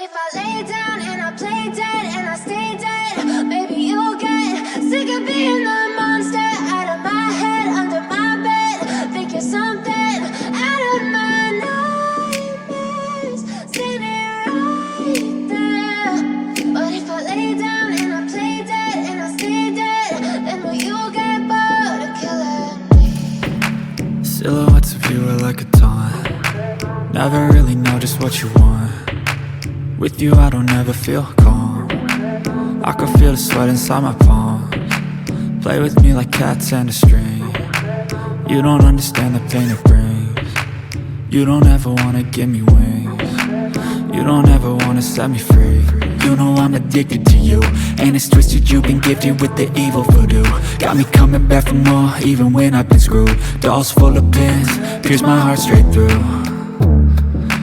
if I lay down and I play dead and I stay dead, maybe you'll get sick of being the monster out of my head, under my bed. Think you're something out of my nightmares, standing right there. But if I lay down and I play dead and I stay dead, then will you get bored of killing me? Silhouettes of you are like a taunt. Never really know just what you want. With you I don't ever feel calm. I can feel the sweat inside my palms. Play with me like cats and a string. You don't understand the pain it brings. You don't ever wanna give me wings. You don't ever wanna set me free. You know I'm addicted to you, and it's twisted, you've been gifted with the evil voodoo. Got me coming back for more, even when I've been screwed. Dolls full of pins, pierce my heart straight through.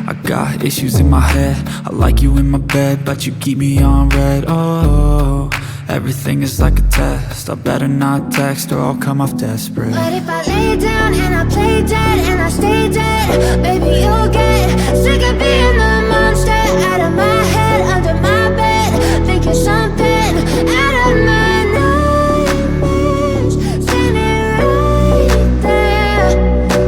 I got issues in my head, I like you in my bed, but you keep me on red. Oh, everything is like a test, I better not text or I'll come off desperate. But if I lay down and I play dead and I stay dead, baby you'll get sick of being the monster out of my head, under my bed. Think you're something out of my nightmares, standing right there.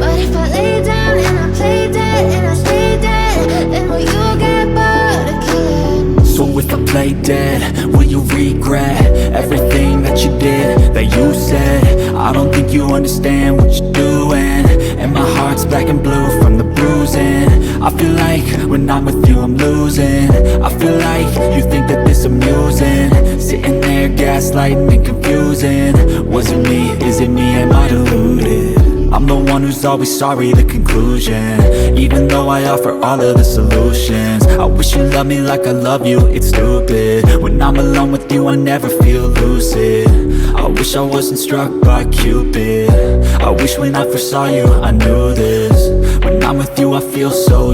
But if I lay down and I play dead and I stay dead, then will you get bored of killing me? So if I play dead, will you regret everything that you did, that you said? I don't think you understand what you're doing, and my heart's black and blue from the bruising. I feel like when I'm with you I'm losing. I feel like you think that this amusing, sitting there gaslighting and confusing. Was it me? Is it me? Am I deluded? I'm the one who's always sorry, the conclusion. Even though I offer all of the solutions, I wish you loved me like I love you, it's stupid. When I'm alone with you I never feel lucid. I wish I wasn't struck by Cupid. I wish when I first saw you I knew this. When I'm with you I feel so